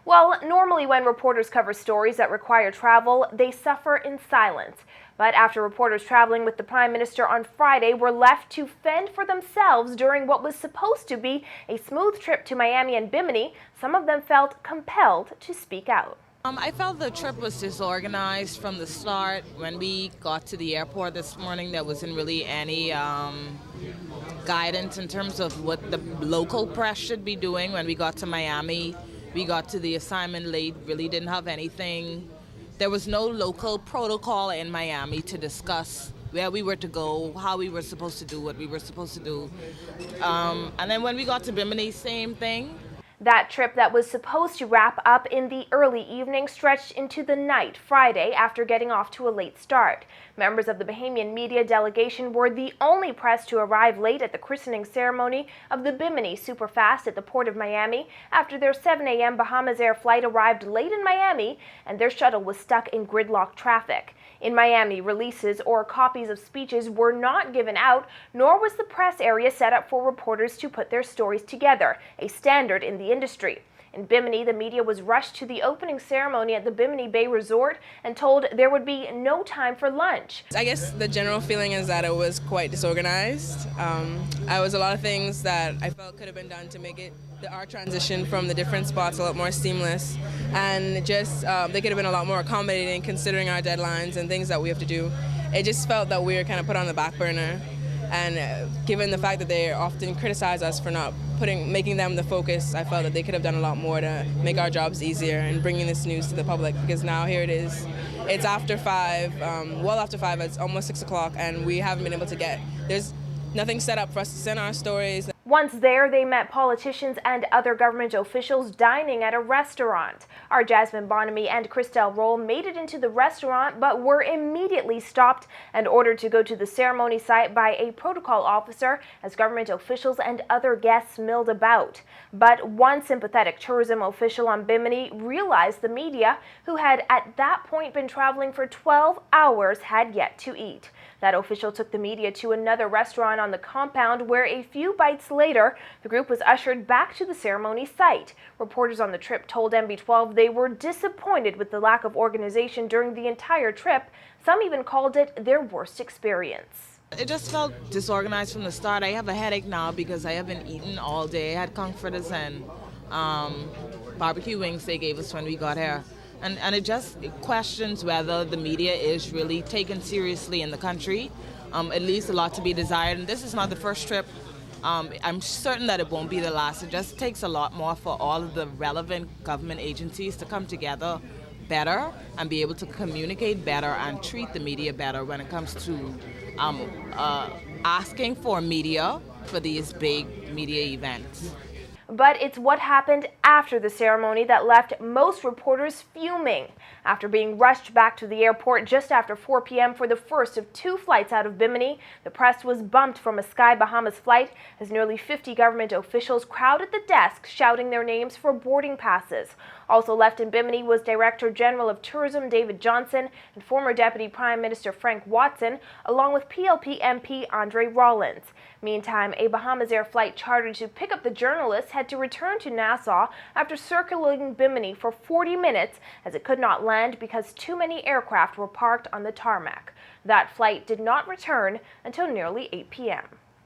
Well, normally when reporters cover stories that require travel, they suffer in silence. But after reporters traveling with the Prime Minister on Friday were left to fend for themselves during what was supposed to be a smooth trip to Miami and Bimini, some of them felt compelled to speak out. I felt the trip was disorganized from the start. When we got to the airport this morning, there wasn't really any guidance in terms of what the local press should be doing. When we got to Miami, we got to the assignment late, really didn't have anything. There was no local protocol in Miami to discuss where we were to go, how we were supposed to do what we were supposed to do. And then when we got to Bimini, same thing. That trip that was supposed to wrap up in the early evening stretched into the night Friday after getting off to a late start. Members of the Bahamian media delegation were the only press to arrive late at the christening ceremony of the Bimini Superfast at the Port of Miami after their 7 a.m. Bahamas Air flight arrived late in Miami and their shuttle was stuck in gridlock traffic. In Miami, releases or copies of speeches were not given out, nor was the press area set up for reporters to put their stories together, a standard in the industry. In Bimini, the media was rushed to the opening ceremony at the Bimini Bay Resort and told there would be no time for lunch. I guess the general feeling is that it was quite disorganized. There was a lot of things that I felt could have been done to make our transition from the different spots a lot more seamless, and just they could have been a lot more accommodating considering our deadlines and things that we have to do. It just felt that we were kind of put on the back burner, and given the fact that they often criticize us for not making them the focus, I felt that they could have done a lot more to make our jobs easier and bringing this news to the public, because now here it is. It's after 5, well after 5, it's almost 6 o'clock, and we haven't been able to there's nothing set up for us to send our stories. Once there, they met politicians and other government officials dining at a restaurant. Our Jasmine Bonamy and Christelle Roll made it into the restaurant but were immediately stopped and ordered to go to the ceremony site by a protocol officer as government officials and other guests milled about. But one sympathetic tourism official on Bimini realized the media, who had at that point been traveling for 12 hours, had yet to eat. That official took the media to another restaurant on the compound where a few bites later, the group was ushered back to the ceremony site. Reporters on the trip told MB12 they were disappointed with the lack of organization during the entire trip. Some even called it their worst experience. It just felt disorganized from the start. I have a headache now because I haven't eaten all day. I had comforters and barbecue wings they gave us when we got here. And it just questions whether the media is really taken seriously in the country. It leaves a lot to be desired. And this is not the first trip. I'm certain that it won't be the last. It just takes a lot more for all of the relevant government agencies to come together better and be able to communicate better and treat the media better when it comes to asking for media for these big media events. But it's what happened after the ceremony that left most reporters fuming. After being rushed back to the airport just after 4 p.m. for the first of 2 flights out of Bimini, the press was bumped from a Sky Bahamas flight as nearly 50 government officials crowded the desk shouting their names for boarding passes. Also left in Bimini was Director General of Tourism David Johnson and former Deputy Prime Minister Frank Watson, along with PLP MP Andre Rollins. Meantime, a Bahamas Air flight chartered to pick up the journalists had to return to Nassau after circling Bimini for 40 minutes as it could not land because too many aircraft were parked on the tarmac. That flight did not return until nearly 8 p.m.